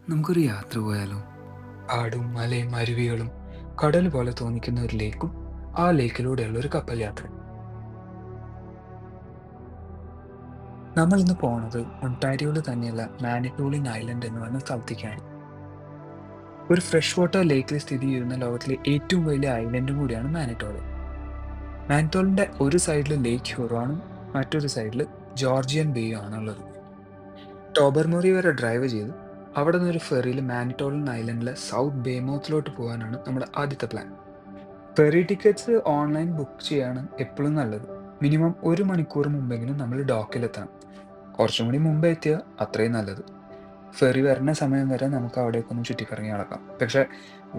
നമുക്കൊരു യാത്ര പോയാലോ? കാടും മലയും അരുവികളും കടൽ പോലെ തോന്നിക്കുന്ന ഒരു ലേക്കും ആ ലേക്കിലൂടെയുള്ള ഒരു കപ്പൽ യാത്ര. നമ്മൾ ഇന്ന് പോണത് ഒണ്ടാരിയോയിൽ തന്നെയുള്ള മാനിറ്റോളിൻ ഐലൻഡ് എന്ന് പറഞ്ഞ സ്ഥലത്തേക്കാണ്. ഒരു ഫ്രഷ് വാട്ടർ ലേക്കിൽ സ്ഥിതി ചെയ്യുന്ന ലോകത്തിലെ ഏറ്റവും വലിയ ഐലൻഡും കൂടിയാണ് മാനിറ്റോളിൻ. മാനിറ്റോളിന്റെ ഒരു സൈഡിൽ ലേക്ക് ഹ്യൂറോണും മറ്റൊരു സൈഡിൽ ജോർജിയൻ ബേയും ആണുള്ളത്. ടോബർമോറി വരെ ഡ്രൈവ് ചെയ്ത് അവിടെ നിന്ന് ഒരു ഫെറിയിൽ മാനിറ്റോളിൻ ഐലൻഡിലെ സൗത്ത് ബേമൗത്തിലോട്ട് പോകാനാണ് നമ്മുടെ ആദ്യത്തെ plan. Ferry tickets online book ചെയ്യാണ് എപ്പോഴും നല്ലത്. മിനിമം 1 മണിക്കൂർ മുമ്പെങ്കിലും നമ്മൾ ഡോക്കിലെത്തണം. കുറച്ചും കൂടി മുമ്പേ എത്തിയാൽ അത്രയും നല്ലത്. ഫെറി വരുന്ന സമയം വരെ നമുക്ക് അവിടേക്കൊന്ന് ചുറ്റിക്കറങ്ങി നടക്കാം. പക്ഷെ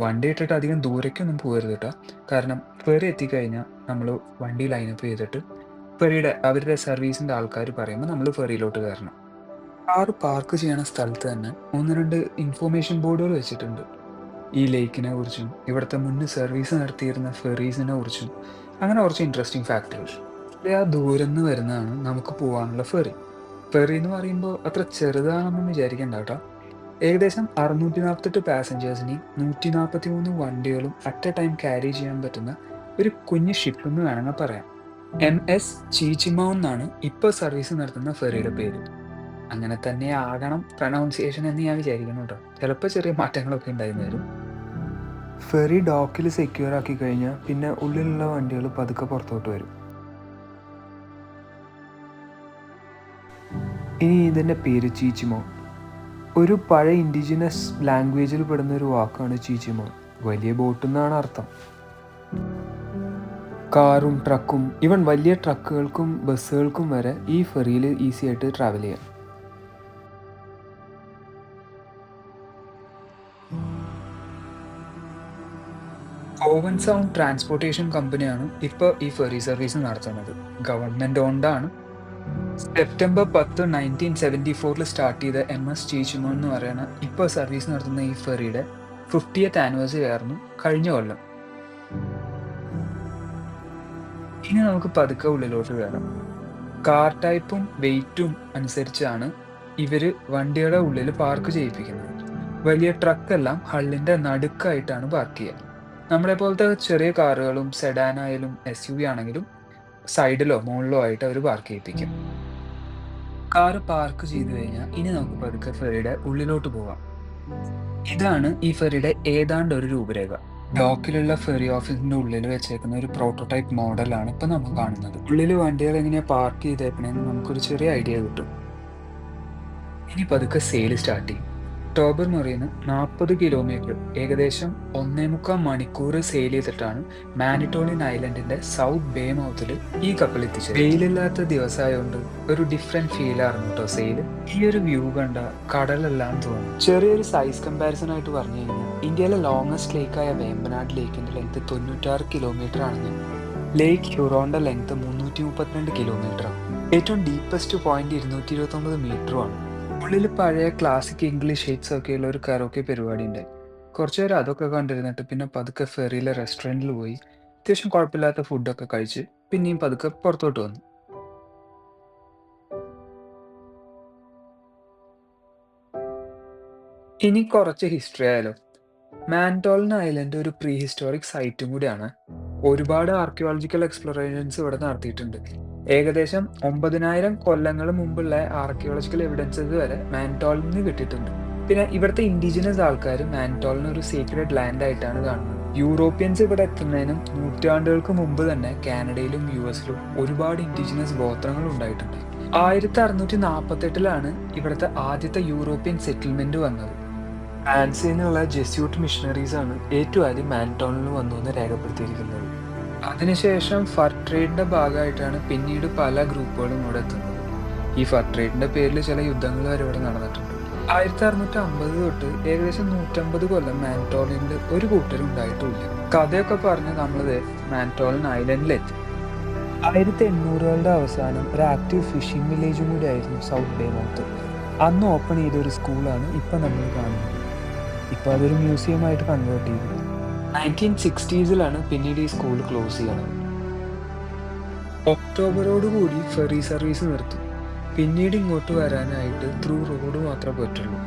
വണ്ടി ഇട്ടിട്ട് അധികം ദൂരേക്കൊന്നും പോകരുത് കേട്ടോ. കാരണം ഫെറി എത്തിക്കഴിഞ്ഞാൽ നമ്മൾ വണ്ടി ലൈനപ്പ് ചെയ്തിട്ട് അവരുടെ സർവീസിൻ്റെ ആൾക്കാർ പറയുമ്പോൾ നമ്മൾ ഫെറിയിലോട്ട് കയറണം. കാർ പാർക്ക് ചെയ്യണ സ്ഥലത്ത് തന്നെ ഒന്ന് രണ്ട് ഇൻഫോർമേഷൻ ബോർഡുകൾ വെച്ചിട്ടുണ്ട്. ഈ ലേക്കിനെ കുറിച്ചും ഇവിടുത്തെ മുന്നേ സർവീസ് നടത്തിയിരുന്ന ഫെറീസിനെ കുറിച്ചും അങ്ങനെ കുറച്ച് ഇൻട്രസ്റ്റിംഗ് ഫാക്റ്റുകൾ. ആ ദൂരം നിന്ന് വരുന്നതാണ് നമുക്ക് പോകാനുള്ള ഫെറി. ഫെറി എന്ന് പറയുമ്പോൾ അത്ര ചെറുതാണെന്നൊന്നും വിചാരിക്കണ്ട കേട്ടോ. ഏകദേശം 648 പാസഞ്ചേഴ്സിനെയും 143 വണ്ടികളും അറ്റ് എ ടൈം ക്യാരി ചെയ്യാൻ പറ്റുന്ന ഒരു കുഞ്ഞു ഷിപ്പ് എന്ന് വേണമെങ്കിൽ പറയാം. MS ചീച്ചിമോ എന്നാണ് ഇപ്പോൾ സർവീസ് നടത്തുന്ന ഫെറിയുടെ പേര്. അങ്ങനെ തന്നെ ആകണം പ്രൊനൗൺസിയേഷൻ എന്ന് ഞാൻ വിചാരിക്കുന്നു കേട്ടോ. ചിലപ്പോൾ ചെറിയ മാറ്റങ്ങളൊക്കെ ഉണ്ടായിരുന്നു വരും. ഫെറി ഡോക്കിൽ സെക്യൂർ ആക്കി കഴിഞ്ഞാൽ പിന്നെ ഉള്ളിലുള്ള വണ്ടികൾ പതുക്കെ പുറത്തോട്ട് വരും. ഇനി ഇതിൻ്റെ പേര് ചീച്ചിമോ. ഒരു പഴയ ഇൻഡിജിനസ് ലാംഗ്വേജിൽ പെടുന്ന ഒരു വാക്കാണ് ചീച്ചിമോ. വലിയ ബോട്ട് എന്നാണ് അർത്ഥം. കാറും ട്രക്കും ഈവൻ വലിയ ട്രക്കുകൾക്കും ബസ്സുകൾക്കും വരെ ഈ ഫെറിയിൽ ഈസി ആയിട്ട് ട്രാവൽ ചെയ്യാം. ഓവൻ സൗണ്ട് ട്രാൻസ്പോർട്ടേഷൻ കമ്പനിയാണ് ഇപ്പോൾ ഈ ഫെറി സർവീസ് നടത്തുന്നത്. ഗവൺമെൻറ് ഓൺഡാണ്. സെപ്റ്റംബർ 10, 1974 സ്റ്റാർട്ട് ചെയ്ത MS ചീച്ചിമോ എന്ന് പറയുന്ന ഇപ്പോൾ സർവീസ് നടത്തുന്ന ഈ ഫെറിയുടെ 50th ആനിവേഴ്സറി ആയിരുന്നു കഴിഞ്ഞ കൊല്ലം. ഇനി നമുക്ക് പതുക്കെ ഉള്ളിലോട്ട് കയറാം. കാർ ടൈപ്പും വെയിറ്റും അനുസരിച്ചാണ് ഇവര് വണ്ടിയുടെ ഉള്ളിൽ പാർക്ക് ചെയ്യിപ്പിക്കുന്നത്. വലിയ ട്രക്കെല്ലാം ഹള്ളിന്റെ നടുക്കായിട്ടാണ് പാർക്ക് ചെയ്യുക. നമ്മളെ പോലത്തെ ചെറിയ കാറുകളും സെഡാനായാലും SUV ആണെങ്കിലും സൈഡിലോ മുകളിലോ ആയിട്ട് അവർ പാർക്ക് ചെയ്യിപ്പിക്കും. കാറ് പാർക്ക് ചെയ്ത് കഴിഞ്ഞാൽ ഇനി നമുക്ക് പതുക്കെ ഫെറിയുടെ ഉള്ളിലോട്ട് പോകാം. ഇതാണ് ഈ ഫെറിയുടെ ഏതാണ്ട് ഒരു രൂപരേഖ. ഡോക്കിലുള്ള ഫെറി ഓഫീസിന്റെ ഉള്ളിൽ വെച്ചേക്കുന്ന ഒരു പ്രോട്ടോടൈപ്പ് മോഡലാണ് ഇപ്പൊ നമ്മൾ കാണുന്നത്. ഉള്ളിൽ വണ്ടികൾ എങ്ങനെയാ പാർക്ക് ചെയ്തേക്കണേന്ന് നമുക്കൊരു ചെറിയ ഐഡിയ കിട്ടും. ഇനി പതുക്കെ സെയിൽ സ്റ്റാർട്ട് ചെയ്യും. ടോബർമോറിന്ന് 40 കിലോമീറ്റർ ഏകദേശം 1.25 മണിക്കൂർ സെയിൽ ചെയ്തിട്ടാണ് മാനിറ്റോളിൻ ഐലൻഡിന്റെ സൗത്ത് ബേ മൗത്തിൽ ഈ കപ്പൽ എത്തിച്ചത്. വെയിലില്ലാത്ത ദിവസമായതുകൊണ്ട് ഒരു ഡിഫറെന്റ് ഫീലായിരുന്നു കേട്ടോ സെയിൽ. ഈ ഒരു വ്യൂ കണ്ട കടലെല്ലാം തോന്നും. ചെറിയൊരു സൈസ് കമ്പാരിസൺ ആയിട്ട് പറഞ്ഞു കഴിഞ്ഞാൽ ഇന്ത്യയിലെ ലോങ്ങസ്റ്റ് ലേക്കായ വേമ്പനാട് ലേക്കിന്റെ ലെങ്ത് 96 കിലോമീറ്റർ ആണെങ്കിൽ ലേക്ക് ഹ്യൂറോന്റെ ലെങ്ത് 332 കിലോമീറ്ററാണ്. ഏറ്റവും ഡീപ്പസ്റ്റ് പോയിന്റ് 229 മീറ്ററുമാണ്. ഉള്ളിൽ പഴയ ക്ലാസിക് ഇംഗ്ലീഷ് ഹിറ്റ്സ് ഒക്കെയുള്ള ഒരു കരോക്കെ പരിപാടി ഉണ്ടായി. കുറച്ചു നേരം അതൊക്കെ കണ്ടിരുന്നിട്ട് പിന്നെ പതുക്കെ ഫെറിയിലെ റെസ്റ്റോറൻറ്റിൽ പോയി അത്യാവശ്യം കുഴപ്പമില്ലാത്ത ഫുഡൊക്കെ കഴിച്ച് പിന്നെയും പതുക്കെ പുറത്തോട്ട് വന്നു. ഇനി കുറച്ച് ഹിസ്റ്ററി ആയാലോ. മാൻടോളിൻ ഐലൻഡ് ഒരു പ്രീ ഹിസ്റ്റോറിക് സൈറ്റും കൂടിയാണ്. ഒരുപാട് ആർക്കിയോളജിക്കൽ എക്സ്പ്ലോറേഷൻസ് ഇവിടെ നടത്തിയിട്ടുണ്ട്. ഏകദേശം 9000 കൊല്ലങ്ങൾ മുമ്പുള്ള ആർക്കിയോളജിക്കൽ എവിഡൻസസ് വരെ മാൻടോളിന് കിട്ടിയിട്ടുണ്ട്. പിന്നെ ഇവിടുത്തെ ഇൻഡിജിനസ് ആൾക്കാർ മാൻടോളിനെ ഒരു സീക്രട്ട് ലാൻഡ് ആയിട്ടാണ് കാണുന്നത്. യൂറോപ്യൻസ് ഇവിടെ എത്തുന്നതിനും നൂറ്റാണ്ടുകൾക്ക് മുമ്പ് തന്നെ കാനഡയിലും US-ലും ഒരുപാട് ഇൻഡിജിനസ് ഗോത്രങ്ങൾ ഉണ്ടായിട്ടുണ്ട്. 1648 ഇവിടുത്തെ ആദ്യത്തെ യൂറോപ്യൻ സെറ്റിൽമെന്റ് വന്നത്. ഫ്രാൻസിൽ നിന്നുള്ള ജെസ്യൂട്ട് മിഷണറീസ് ആണ് ഏറ്റവും ആദ്യം മാൻടോണിൽ വന്നു എന്ന് രേഖപ്പെടുത്തിയിരിക്കുന്നത്. അതിനുശേഷം ഫർ ട്രേഡിന്റെ ഭാഗമായിട്ടാണ് പിന്നീട് പല ഗ്രൂപ്പുകളും ഇവിടെ എത്തുന്നത്. ഈ ഫർ ട്രേഡിന്റെ പേരിൽ ചില യുദ്ധങ്ങൾ വരെ ഇവിടെ നടന്നിട്ടുണ്ട്. 1650 തൊട്ട് ഏകദേശം 150 കൊല്ലം മാൻടോളിനിൽ ഒരു കൂട്ടരും ഉണ്ടായിട്ടുമില്ല. കഥയൊക്കെ പറഞ്ഞ് നമ്മളിത് മാൻടോളിൻ ഐലൻഡിലെത്തി. 1800കളുടെ അവസാനം ഒരു ആക്റ്റീവ് ഫിഷിംഗ് വില്ലേജും കൂടി ആയിരുന്നു സൗത്ത് ബേ മൗത്ത്. അന്ന് ഓപ്പൺ ചെയ്ത ഒരു സ്കൂളാണ് ഇപ്പം നമ്മൾ കാണുന്നത്. ഇപ്പോൾ അതൊരു മ്യൂസിയം ആയിട്ട് കൺവേർട്ട് ചെയ്തു. 1960s പിന്നീട് ഈ സ്കൂൾ ക്ലോസ് ചെയ്യണം. ഒക്ടോബറോടുകൂടി ഫെറി സർവീസ് നിർത്തും. പിന്നീട് ഇങ്ങോട്ട് വരാനായിട്ട് ത്രൂ റോഡ് മാത്രമേ പറ്റുള്ളൂ.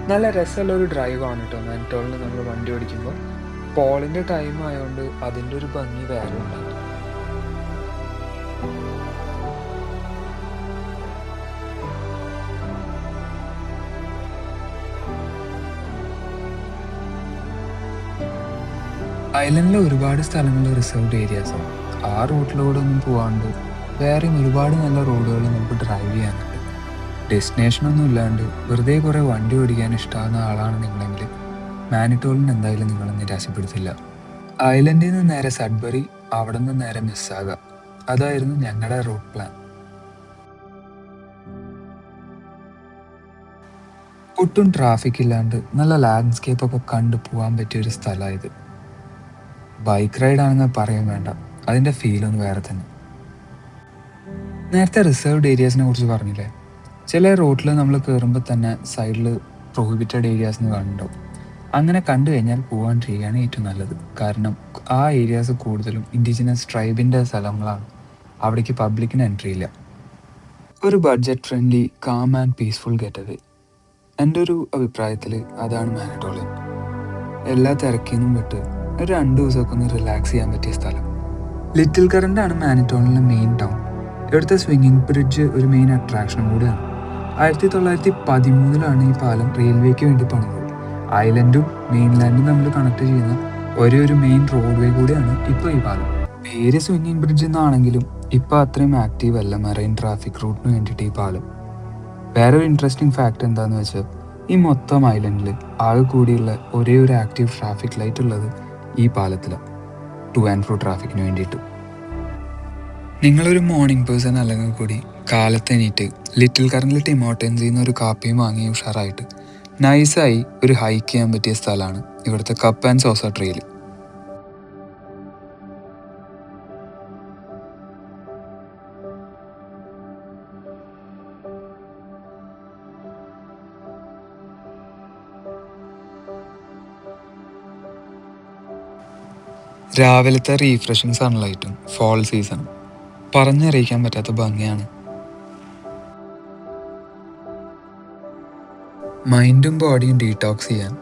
നല്ല രസമുള്ള ഒരു ഡ്രൈവാണ് കേട്ടോ മാനിറ്റോളിൽ നമ്മൾ വണ്ടി ഓടിക്കുമ്പോൾ. പോളിൻ്റെ ടൈം ആയതുകൊണ്ട് അതിൻ്റെ ഒരു ഭംഗി വേറെ ഉണ്ടാകും. ഐലൻഡിൽ ഒരുപാട് സ്ഥലങ്ങൾ റിസർവ്ഡ് ഏരിയാസാണ്. ആ റൂട്ടിലൂടെ ഒന്നും പോവാണ്ട് വേറെയും ഒരുപാട് നല്ല റോഡുകൾ നമുക്ക് ഡ്രൈവ് ചെയ്യാനുണ്ട്. ഡെസ്റ്റിനേഷനൊന്നും ഇല്ലാണ്ട് വെറുതെ കുറേ വണ്ടി ഓടിക്കാൻ ഇഷ്ടമാകുന്ന ആളാണ് നിങ്ങളെങ്കിൽ മാനിറ്റോളിന് എന്തായാലും നിങ്ങളെ നിരാശപ്പെടുത്തില്ല. ഐലൻഡിൽ നിന്ന് നേരെ സഡ്ബറി, അവിടെ നിന്ന് നേരെ മിസ്സാഗ. അതായിരുന്നു ഞങ്ങളുടെ റൂട്ട് പ്ലാൻ. ഒട്ടും ട്രാഫിക് ഇല്ലാണ്ട് നല്ല ലാൻഡ്സ്കേപ്പ് ഒക്കെ കണ്ടു പോകാൻ പറ്റിയൊരു സ്ഥലമായത്. ബൈക്ക് റൈഡ് ആണെന്ന് പറയും വേണ്ട, അതിൻ്റെ ഫീലൊന്ന് വേറെ തന്നെ. നേരത്തെ റിസർവ്ഡ് ഏരിയാസിനെ കുറിച്ച് പറഞ്ഞില്ലേ, ചില റൂട്ടിൽ നമ്മൾ കയറുമ്പോൾ തന്നെ സൈഡിൽ പ്രൊഹിബിറ്റഡ് ഏരിയാസ് എന്ന് കാണുന്നുണ്ടാവും. അങ്ങനെ കണ്ടു കഴിഞ്ഞാൽ പോകാണ്ടിരിക്കുകയാണ് ഏറ്റവും നല്ലത്. കാരണം ആ ഏരിയാസ് കൂടുതലും ഇൻഡിജിനസ് ട്രൈബിൻ്റെ സ്ഥലങ്ങളാണ്. അവിടേക്ക് പബ്ലിക്കിന് എൻട്രി ഇല്ല. ഒരു budget friendly, calm and peaceful get away. എൻ്റെ ഒരു അഭിപ്രായത്തിൽ അതാണ് മാനിറ്റോളിൻ. എല്ലാ തിരക്കിന്നും വിട്ട് ഒരു 2 ദിവസമൊക്കെ ഒന്ന് റിലാക്സ് ചെയ്യാൻ പറ്റിയ സ്ഥലം. ലിറ്റിൽ കറൻ്റാണ് മാനിറ്റോളിലെ മെയിൻ ടൗൺ. ഇവിടുത്തെ സ്വിങ്ങിങ് ബ്രിഡ്ജ് ഒരു മെയിൻ അട്രാക്ഷനും കൂടിയാണ്. 1913 ഈ പാലം റെയിൽവേക്ക് വേണ്ടി പണിതത്. ഐലൻഡും മെയിൻലാൻഡും തമ്മിൽ കണക്ട് ചെയ്യുന്ന ഒരേ ഒരു മെയിൻ റോഡ് വേ കൂടിയാണ് ഇപ്പോൾ ഈ പാലം. പേര് സ്വിങ്ങിങ് ബ്രിഡ്ജ് എന്നാണെങ്കിലും ഇപ്പോൾ അത്രയും ആക്റ്റീവ് അല്ല മെറൈൻ ട്രാഫിക് റൂട്ടിന് വേണ്ടിയിട്ട് ഈ പാലം. വേറൊരു ഇൻട്രസ്റ്റിംഗ് ഫാക്ട് എന്താണെന്ന് വെച്ചാൽ, ഈ മൊത്തം ഐലൻഡിൽ ആകെ കൂടിയുള്ള ഒരേ ഒരു ആക്റ്റീവ് ട്രാഫിക് ലൈറ്റ് ഉള്ളത് ഈ പാലത്തിലാണ്, ടു ആൻഡ് ഫ്രോ ട്രാഫിക്കിന് വേണ്ടിയിട്ട്. നിങ്ങളൊരു മോർണിംഗ് പേഴ്സൺ അല്ലെങ്കിൽ കൂടി കാലത്ത് എണീറ്റ് ലിറ്റിൽ കറൻറ്റിൽ ടിം ഹോർട്ടൻസിൽ നിന്ന് ഒരു കാപ്പിയും വാങ്ങി ഉഷാറായിട്ട് നൈസായി ഒരു ഹൈക്ക് ചെയ്യാൻ പറ്റിയ സ്ഥലമാണ് ഇവിടുത്തെ കപ്പ് ആൻഡ് സോസ ട്രെയിൽ. രാവിലത്തെ റീഫ്രഷിങ് സൺലൈറ്റും ഫോൾ സീസണും പറഞ്ഞറിയിക്കാൻ പറ്റാത്ത ഭംഗിയാണ്. മൈൻഡും ബോഡിയും ഡീടോക്സ് ചെയ്യാൻ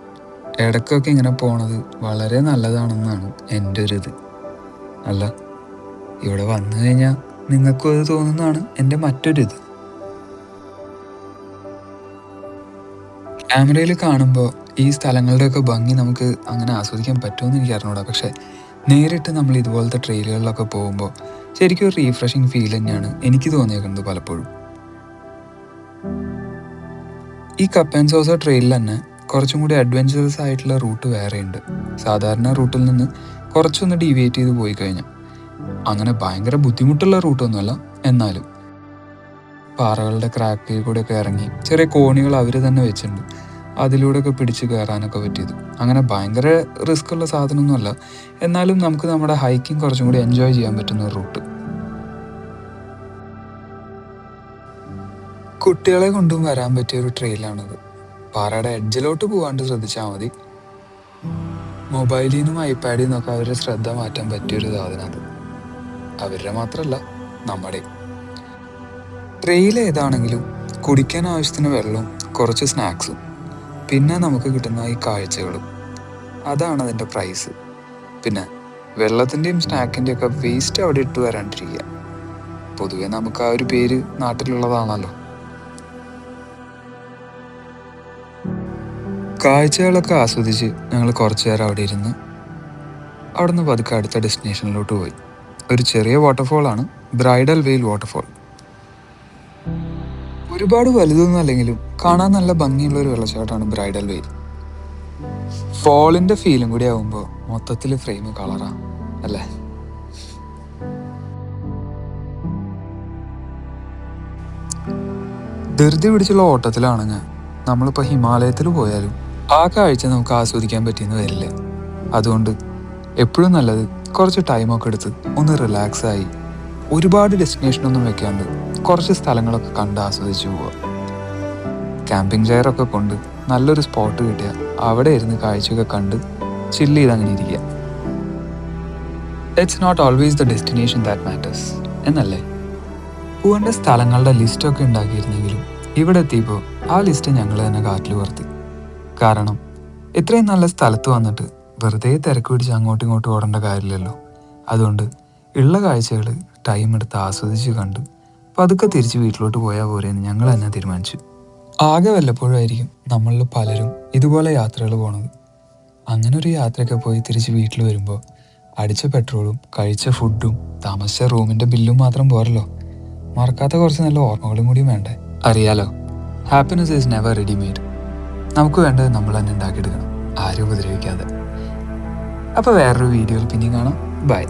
ഇടയ്ക്കൊക്കെ ഇങ്ങനെ പോണത് വളരെ നല്ലതാണെന്നാണ് എൻ്റെ ഒരു ഇത്. അല്ല, ഇവിടെ വന്നു കഴിഞ്ഞാൽ നിങ്ങൾക്കും അത് തോന്നുന്നതാണ് എൻ്റെ മറ്റൊരിത്. ക്യാമറയിൽ കാണുമ്പോൾ ഈ സ്ഥലങ്ങളുടെയൊക്കെ ഭംഗി നമുക്ക് അങ്ങനെ ആസ്വദിക്കാൻ പറ്റുമെന്ന് എനിക്ക് അറിഞ്ഞൂടാ. പക്ഷേ നേരിട്ട് നമ്മൾ ഇതുപോലത്തെ ട്രെയിലുകളിലൊക്കെ പോകുമ്പോൾ ശരിക്കും ഒരു റീഫ്രഷിങ് ഫീൽ തന്നെയാണ് എനിക്ക് തോന്നിയേക്കുന്നത് പലപ്പോഴും. ഈ കപ്പ് ആൻഡ് സോസ ട്രെയിലിൽ തന്നെ കുറച്ചും കൂടി അഡ്വഞ്ചറസ് ആയിട്ടുള്ള റൂട്ട് വേറെയുണ്ട്. സാധാരണ റൂട്ടിൽ നിന്ന് കുറച്ചൊന്ന് ഡീവിയേറ്റ് ചെയ്ത് പോയി കഴിഞ്ഞാൽ അങ്ങനെ ഭയങ്കര ബുദ്ധിമുട്ടുള്ള റൂട്ടൊന്നുമല്ല, എന്നാലും പാറകളുടെ ക്രാക്കിൽ കൂടെയൊക്കെ ഇറങ്ങി ചെറിയ കോണികൾ അവർ തന്നെ വെച്ചിട്ടുണ്ട്, അതിലൂടെയൊക്കെ പിടിച്ച് കയറാനൊക്കെ പറ്റിയത്. അങ്ങനെ ഭയങ്കര റിസ്ക് ഉള്ള സാധനമൊന്നുമല്ല, എന്നാലും നമുക്ക് നമ്മുടെ ഹൈക്കിംഗ് കുറച്ചും കൂടി എൻജോയ് ചെയ്യാൻ പറ്റുന്ന ഒരു റൂട്ട്. കുട്ടികളെ കൊണ്ടും വരാൻ പറ്റിയ ഒരു ട്രെയിലാണിത്. പാറയുടെ എഡ്ജിലോട്ട് പോകാണ്ട് ശ്രദ്ധിച്ചാൽ മതി. മൊബൈലിൽ നിന്നും ഐപാഡിൽ നിന്നൊക്കെ അവരുടെ ശ്രദ്ധ മാറ്റാൻ പറ്റിയൊരു സാധനം അത്. അവരുടെ മാത്രമല്ല, നമ്മുടെ. ട്രെയിൽ ഏതാണെങ്കിലും കുടിക്കാൻ ആവശ്യത്തിന് വെള്ളവും കുറച്ച് സ്നാക്സും പിന്നെ നമുക്ക് കിട്ടുന്ന ഈ കാഴ്ചകളും, അതാണ് അതിൻ്റെ പ്രൈസ്. പിന്നെ വെള്ളത്തിൻ്റെയും സ്നാക്കിൻ്റെയും ഒക്കെ വേസ്റ്റ് അവിടെ ഇട്ട് വരാണ്ടിരിക്കുക. പൊതുവെ നമുക്ക് ആ ഒരു പേര് നാട്ടിലുള്ളതാണല്ലോ. കാഴ്ചകളൊക്കെ ആസ്വദിച്ച് ഞങ്ങൾ കുറച്ചു നേരം അവിടെ ഇരുന്ന് അവിടെ നിന്ന് പതുക്കെ അടുത്ത ഡെസ്റ്റിനേഷനിലോട്ട് പോയി. ഒരു ചെറിയ വാട്ടർഫോളാണ്, ബ്രൈഡൽ വെയിൽ വാട്ടർഫോൾ. ഒരുപാട് വലുതൊന്നും അല്ലെങ്കിലും കാണാൻ നല്ല ഭംഗിയുള്ള ഒരു വെള്ളച്ചാട്ടമാണ് ബ്രൈഡൽ വെയിൽ. ഫോളിൻ്റെ ഫീലും കൂടി ആകുമ്പോൾ മൊത്തത്തിൽ ഫ്രെയിം കളറാണ് അല്ലേ. ധൃതി പിടിച്ചുള്ള ഓട്ടത്തിലാണെങ്കിൽ നമ്മളിപ്പോൾ ഹിമാലയത്തിൽ പോയാലും ആ കാഴ്ച നമുക്ക് ആസ്വദിക്കാൻ പറ്റിയെന്ന് വരില്ല. അതുകൊണ്ട് എപ്പോഴും നല്ലത് കുറച്ച് ടൈമൊക്കെ എടുത്ത് ഒന്ന് റിലാക്സായി ഒരുപാട് ഡെസ്റ്റിനേഷനൊന്നും വെക്കാണ്ട് കുറച്ച് സ്ഥലങ്ങളൊക്കെ കണ്ട് ആസ്വദിച്ച് പോവുക. ക്യാമ്പിംഗ് ചെയറൊക്കെ കൊണ്ട് നല്ലൊരു സ്പോട്ട് കിട്ടിയാൽ അവിടെ ഇരുന്ന് കാഴ്ചയൊക്കെ കണ്ട് ചില്ല് ചെയ്ത് അങ്ങനെ ഇരിക്കുക. It's not always the destination that matters എന്നല്ലേ. പോകേണ്ട സ്ഥലങ്ങളുടെ ലിസ്റ്റൊക്കെ ഉണ്ടാക്കിയിരുന്നെങ്കിലും ഇവിടെ എത്തിയപ്പോൾ ആ ലിസ്റ്റ് ഞങ്ങൾ തന്നെ കാറ്റിൽ വർത്തി. കാരണം ഇത്രയും നല്ല സ്ഥലത്ത് വന്നിട്ട് വെറുതെ തിരക്ക് പിടിച്ച് അങ്ങോട്ടും ഇങ്ങോട്ടും ഓടേണ്ട കാര്യമില്ലല്ലോ. അതുകൊണ്ട് ഉള്ള കാഴ്ചകൾ ടൈം എടുത്ത് ആസ്വദിച്ച് കണ്ട് പതുക്കെ തിരിച്ച് വീട്ടിലോട്ട് പോയാൽ പോരെയെന്ന് ഞങ്ങൾ തന്നെ തീരുമാനിച്ചു. ആകെ വല്ലപ്പോഴായിരിക്കും നമ്മളിൽ പലരും ഇതുപോലെ യാത്രകൾ പോണത്. അങ്ങനെ ഒരു യാത്രയൊക്കെ പോയി തിരിച്ച് വീട്ടിൽ വരുമ്പോൾ അടിച്ച പെട്രോളും കഴിച്ച ഫുഡും താമസിച്ച റൂമിൻ്റെ ബില്ലും മാത്രം പോരല്ലോ, മറക്കാത്ത കുറച്ച് നല്ല ഓർമ്മകളും കൂടിയും വേണ്ടേ. അറിയാലോ, ഹാപ്പിനെസ് ഈസ് നെവർ റെഡിമെയ്ഡ്. നമുക്ക് വേണ്ടത് നമ്മൾ തന്നെ ഉണ്ടാക്കിയെടുക്കണം, ആരും ഉപദ്രവിക്കാതെ. അപ്പോൾ വേറൊരു വീഡിയോയിൽ പിന്നെയും കാണാം. ബൈ.